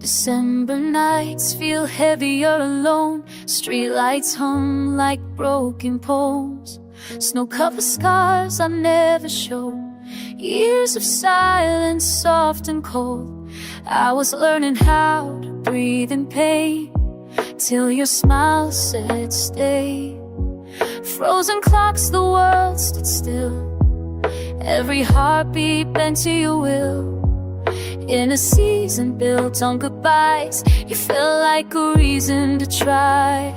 December nights feel heavier alone. Streetlights hum like broken poems. Snow-covered scars I never show. Years of silence, soft and cold. I was learning how to breathe in pain, till your smile said stay. Frozen clocks, the world stood still. Every heartbeat bent to your will. In a season built on goodbyes, you felt like a reason to try.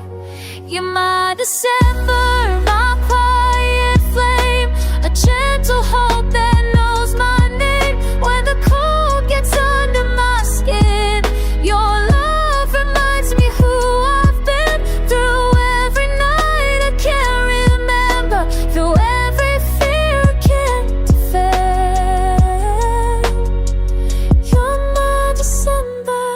You're my December, my quiet flame, a gentle hope that knows my name. When the cold gets under my skin, your love reminds me who I've been. Through every night I can't remember, through every fear I can't defend. You're my December.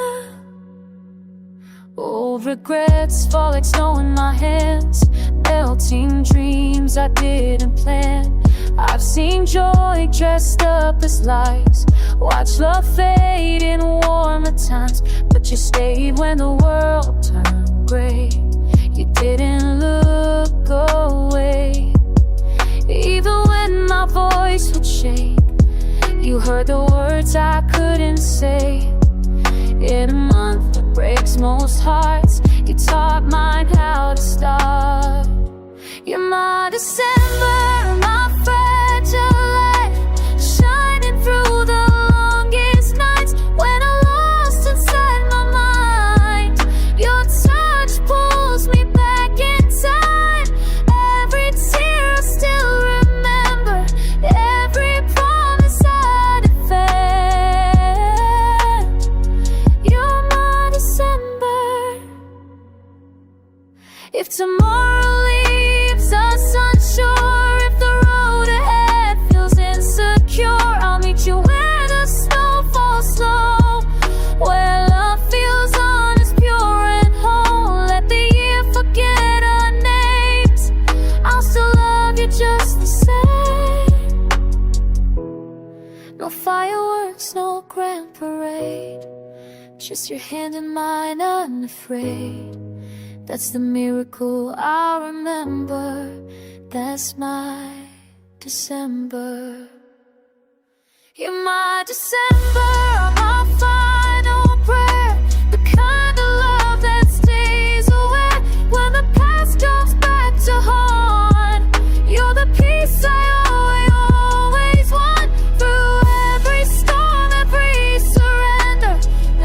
Old regrets fall like snow in my hands, melting dreams I didn't plan. I've seen joy dressed up as lies, watch love fade in warmer times. But you stayed when the world turned gray. You didn't look away. Even when my voice would shake, you heard the words I couldn't say. In a month that breaks most hearts, you taught mine how to start. You're my December, my fragile light, shining through the longest nights. When I'm lost inside my mind, your touch pulls me back in time. Every tear I still remember, every promise I defend. You're my December. If tomorrow leaves us unsure, if the road ahead feels insecure, I'll meet you where the snow falls slow, where love feels honest, pure and whole. Let the year forget our names, I'll still love you just the same. No fireworks, no grand parade, just your hand in mine unafraid. That's the miracle I'll remember. That's my December. You're my December, my final prayer, the kind of love that stays away when the past comes back to haunt. You're the peace I always want. Through every storm, every surrender,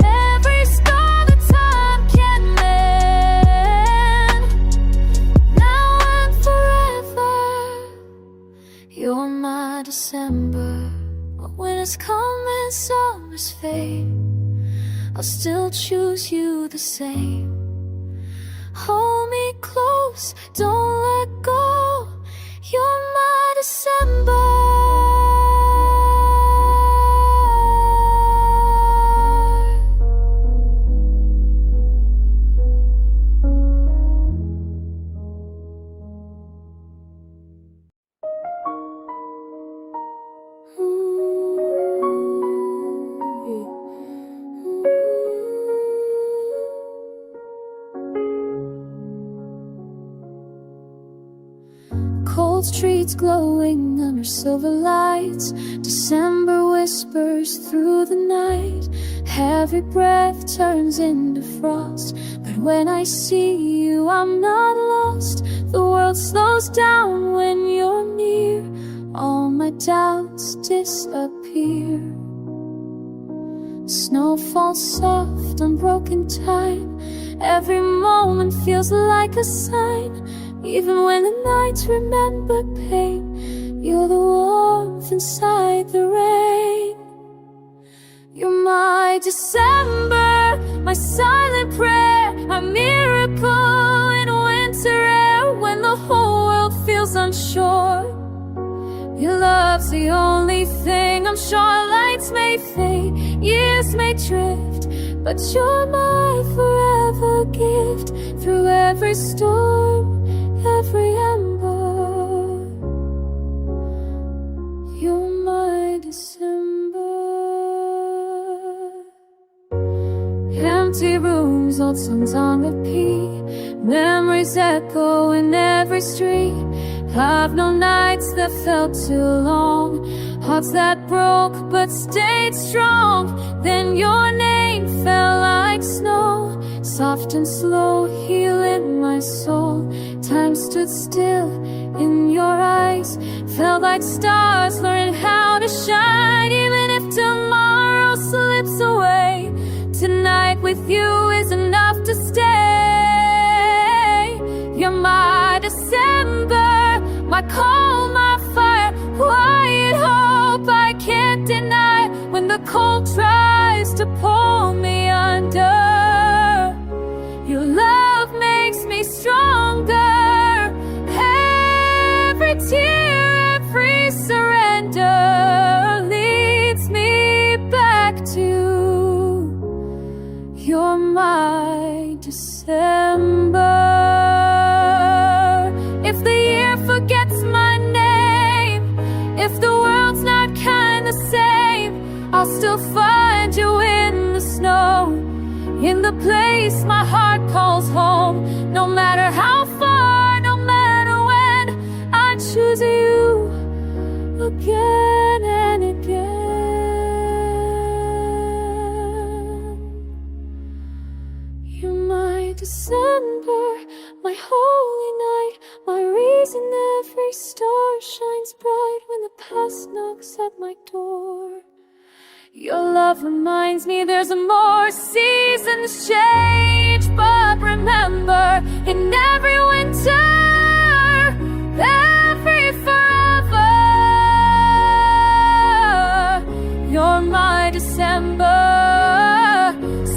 every scar that time can mend. Now and forever, you're my December. When it's come and summers fade, I'll still choose you the same. Hold me close, don't let go. You're my December. Cold streets glowing under silver lights, December whispers through the night. Every breath turns into frost, but when I see you I'm not lost. The world slows down when you're near, all my doubts disappear. Snow falls soft on broken time, every moment feels like a sign. Even when the nights remember pain, you're the warmth inside the rain. You're my December, my silent prayer, a miracle in winter air. When the whole world feels unsure, your love's the only thing. I'm sure lights may fade, years may drift, but you're my forever gift. Through every storm, every ember, you're my December. these old songs on repeat. Memories echo in every street. I've known nights that felt too long, hearts that broke but stayed strong. Then your name fell like snow, soft and slow, healing my soul. Time stood still in your eyes, felt like stars learning how to shine. Even if tomorrow slips away, tonight with you is enough to stay. You're my December, my calm, my fire, quiet hope I can't deny. When the cold tries to pull me under, your love makes me stronger. Every tear, every surrender leads me back to you're my December. If the year forgets my name, if the world's not kind the same, I'll still find you in the snow, in the place my heart calls home. No matter how far, no matter when, I choose you again and again. You're my December, my holy night, my reason every star shines bright when the past knocks at my door. Your love reminds me there's more. Seasons change, but remember, in every winter, every forever, you're my December.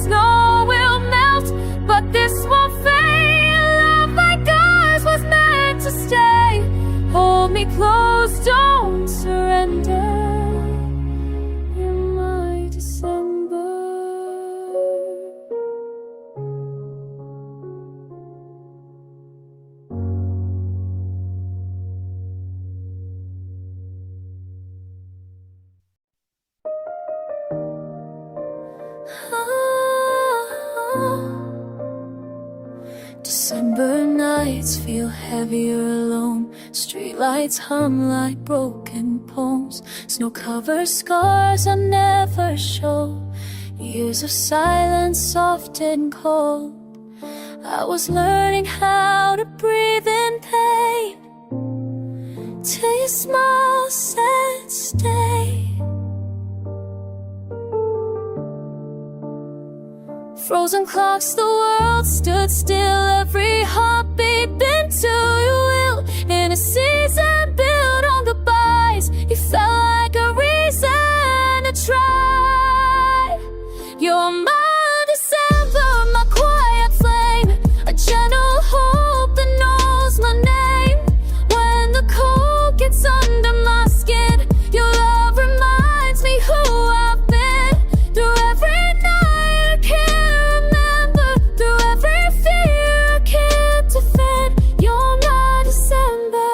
Snow will melt, but this won't fade. Love like ours was meant to stay. Hold me close, don't surrender. December nights feel heavier alone. Streetlights hum like broken poems. Snow-covered scars I never show. Years of silence, soft and cold. I was learning how to breathe in pain, till your smile said stay. Frozen clocks, the world stood still. Every heartbeat bent to your will. In a season built on goodbyes, you felt like a reason to try. You're my December, my quiet flame, a gentle hope that knows my name. When the cold gets under my skin, your love reminds me who I've been. Through every night I can't remember, through every fear I can't defend, you're my December.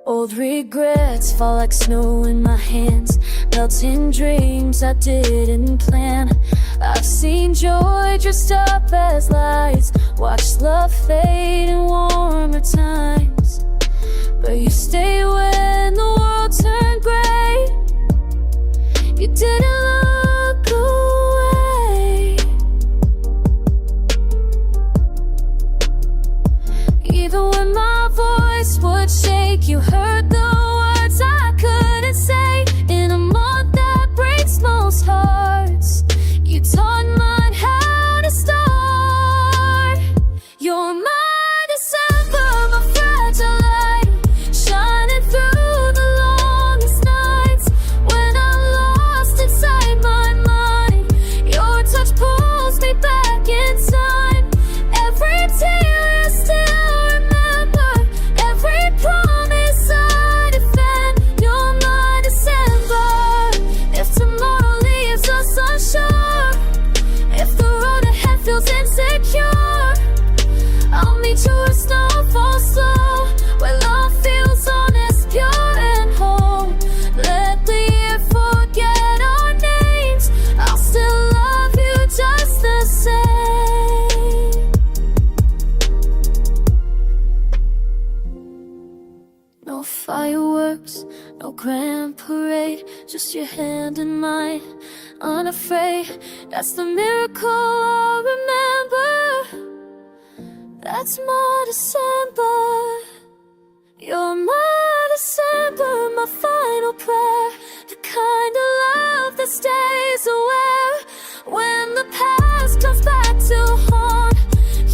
Old regrets fall like snow in my hands, melting dreams I didn't plan. I've seen joy dressed up as lights, watched love fade in warmer times. But you stayed when the world turned gray. You didn't look away. Even when my voice would shake, you heard the words I couldn't say. In a month that breaks most hearts, you taught mine how to start. You're my December, my fragile light, shining through the longest nights. When I'm lost inside night, unafraid. That's the miracle I'll remember. That's my December. You're my December, my final prayer. The kind of love that stays aware when the past comes back to haunt.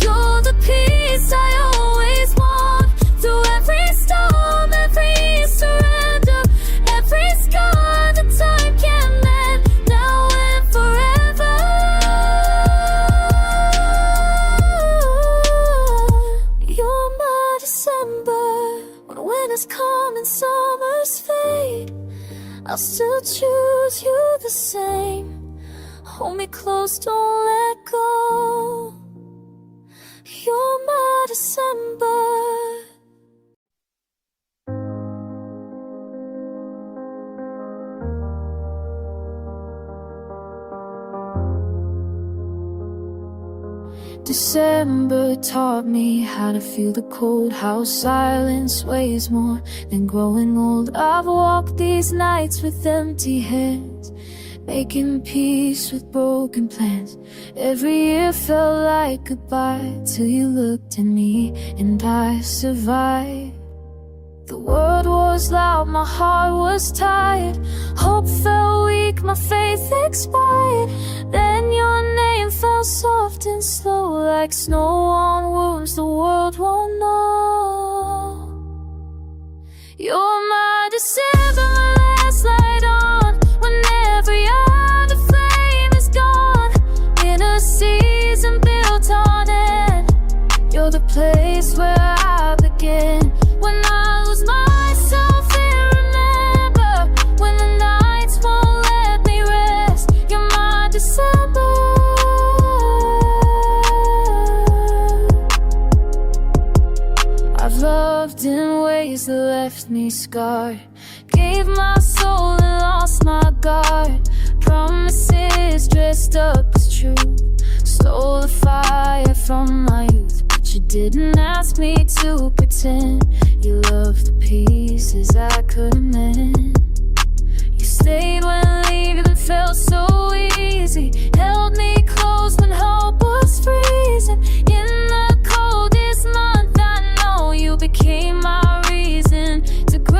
You're the peace I always want. Through every storm, every surrender, every scar that time can mend, now and forever. You're my December. When winter's come and summers fade, I'll still choose you the same. Hold me close, don't let go. You're my December. December taught me how to feel the cold, how silence weighs more than growing old. I've walked these nights with empty hands, making peace with broken plans. Every year felt like goodbye, till you looked at me and I survived. The world was loud, my heart was tired. Hope felt weak, my faith expired. Then your name fell soft and slow, like snow on wounds the world won't know. You're my December, my last light on, when every other flame is gone. In a season built on end, you're the place where I begin. When I lose myself and remember, when the nights won't let me rest, you're my December. I've loved in ways that left me scarred, gave my soul and lost my guard. Promises dressed up as truth, stole the fire from my youth. But you didn't ask me to pretend. You loved the pieces I couldn't mend. You stayed when leaving felt so easy, held me close when hope was freezing. In the coldest month I know, you became my reason to grow.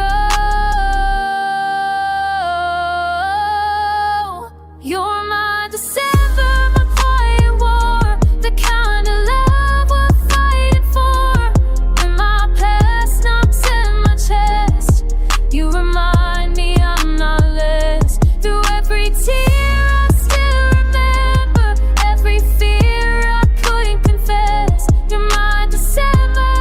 You're my December, my quiet war, the kind of love we're fighting for. When my past knocks in my chest, you remind me I'm not less. Through every tear I still remember, every fear I couldn't confess. You're my December.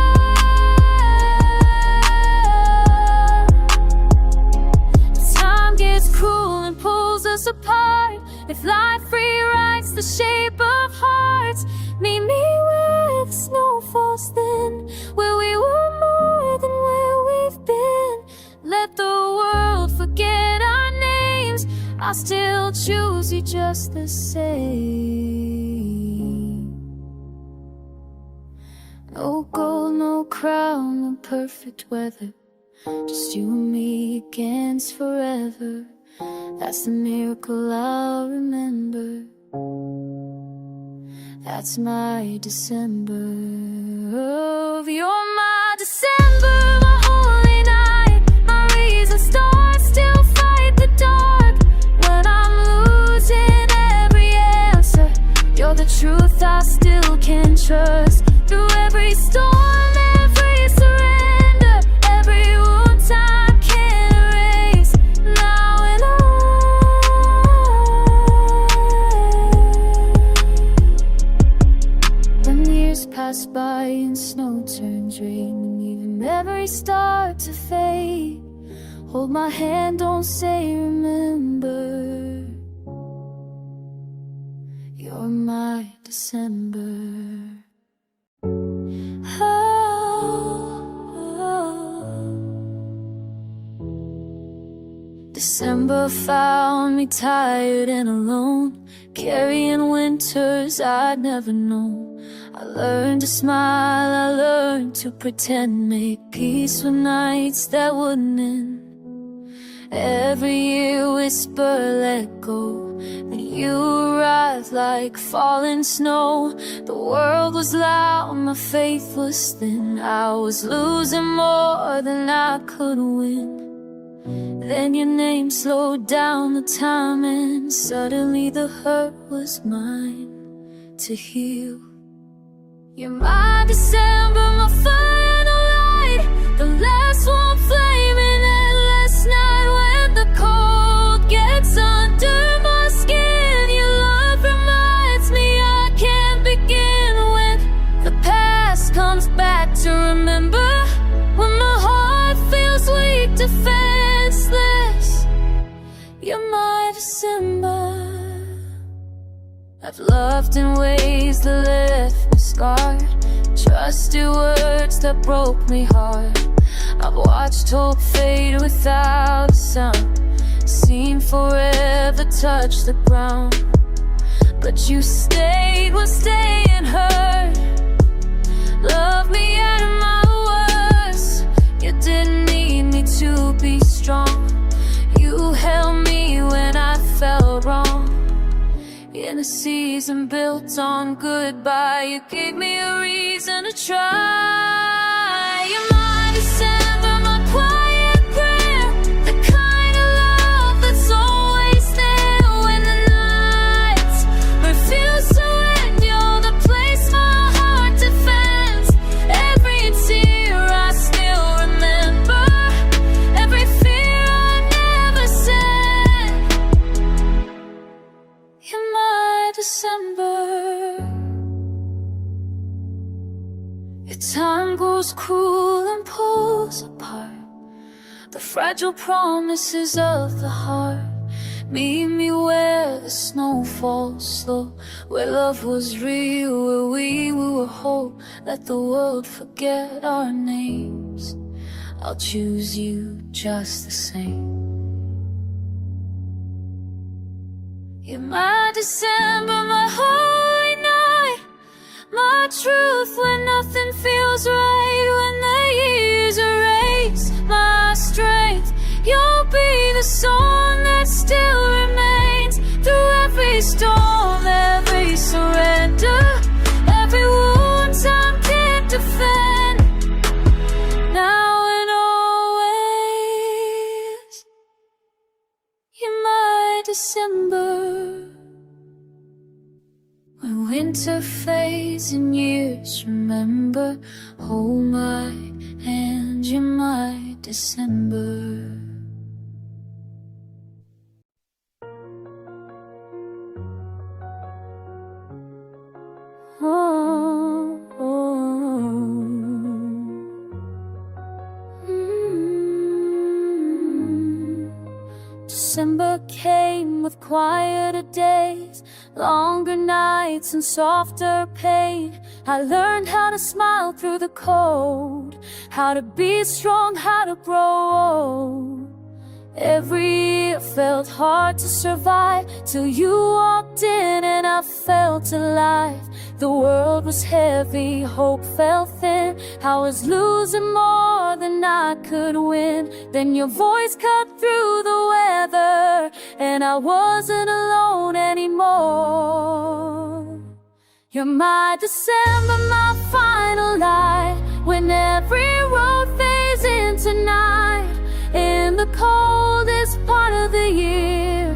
If time gets cruel and pulls us apart, if life rewrites the shape of hearts, meet me where the snow falls thin, where we were more than where we've been. Let the world forget our names, I'll still choose you just the same. No gold, no crown, no perfect weather, just you and me against forever. That's the miracle I'll remember. That's my December. You're my December, my holy night, my reason stars still fight the dark. When I'm losing every answer, you're the truth I still can trust. Through every storm, every surrender, every wound time can erase, now and on. When years pass by and snow turns rain, and even memories start to fade, hold my hand, don't say remember. You're my December. December found me tired and alone, carrying winters I'd never known. I learned to smile, I learned to pretend, make peace with nights that wouldn't end. Every year whisper, let go. Then you arrived like falling snow. The world was loud, my faith was thin. I was losing more than I could win. Then your name slowed down the time, and suddenly the hurt was mine to heal. You're my December, my final light, the last one flaming endless night. When the cold gets under my skin, your love reminds me I can't begin. When the past comes back to remember, when my heart feels weak, defenseless, you're my December. I've loved in ways that left me scarred, trusted words that broke me hard. I've watched hope fade without a sound, seen forever touch the ground. But you stayed when staying hurt, loved me out of my worst. You didn't need me to be strong, you held me when I felt wrong. In a season built on goodbye, you gave me a reason to try. You're my December, my quiet prayer, the kind of love that's always there when the nights refuse to end. You're the place my heart defends. Every tear I still remember, every fear I never said. You're my December. Your time goes cruel and pulls apart the fragile promises of the heart. Meet me where the snow falls slow, where love was real, where we were whole. Let the world forget our names, I'll choose you just the same. You're my December, my holy night, my truth when nothing feels right. When the years erase my strength, you'll be the song that still remains. Through every storm, every surrender, every wound time can't defend. Now and always, you're my December. When winter fades and years remember, hold my hand, you're my December. Oh, oh. December came with quieter days, longer nights and softer pain. I learned how to smile through the cold, how to be strong, how to grow old. Every year felt hard to survive, till you walked in and I felt alive. The world was heavy, hope felt thin, I was losing more than I could win. Then your voice cut through the weather, and I wasn't alone anymore. You're my December, my final light, when every road fades into night. In the coldest part of the year,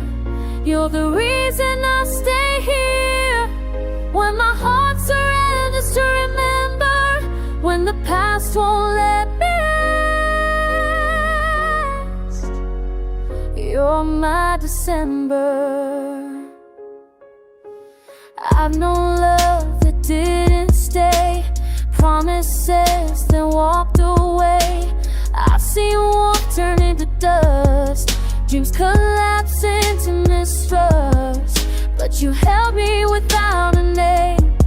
you're the reason I stay here. When my heart surrenders to remember, when the past won't let me rest, you're my December. I've known love that didn't stay, promises that walked away. I've seen warmth turn into dust, dreams collapse into mistrust. But you held me without a name,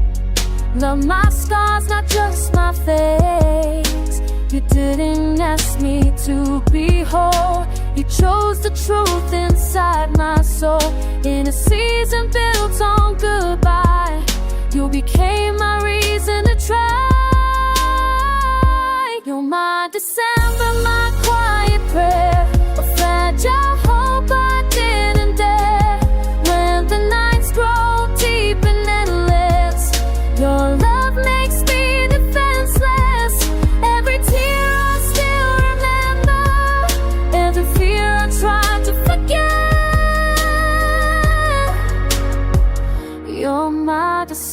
love my scars, not just my face. You didn't ask me to be whole, you chose the truth inside my soul. In a season built on goodbye, you became my reason to try. You're my December, my quiet prayer, a fragile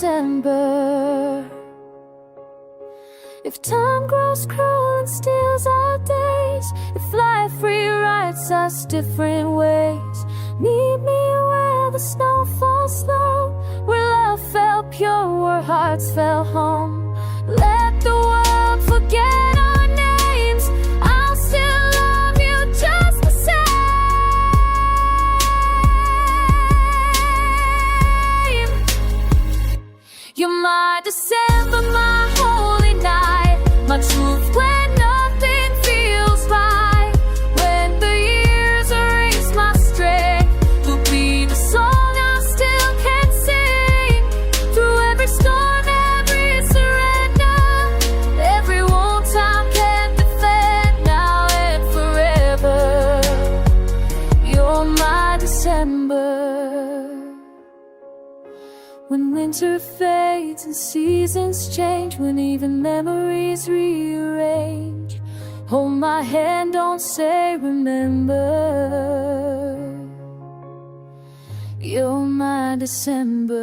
December. If time grows cruel and steals our days, if life rewrites us different ways, meet me where the snow falls slow, where love fell pure, where hearts fell home. Let the world forget our names, I'll still love you just the same. You're my December, my holy night, my truth when nothing feels right. When the years erase my strength, you'll be the song I still can sing. Through every storm, every surrender, every warm time can defend. Now and forever, you're my December. When winter fades and seasons change, when even memories rearrange, hold my hand, don't say remember. You're my December.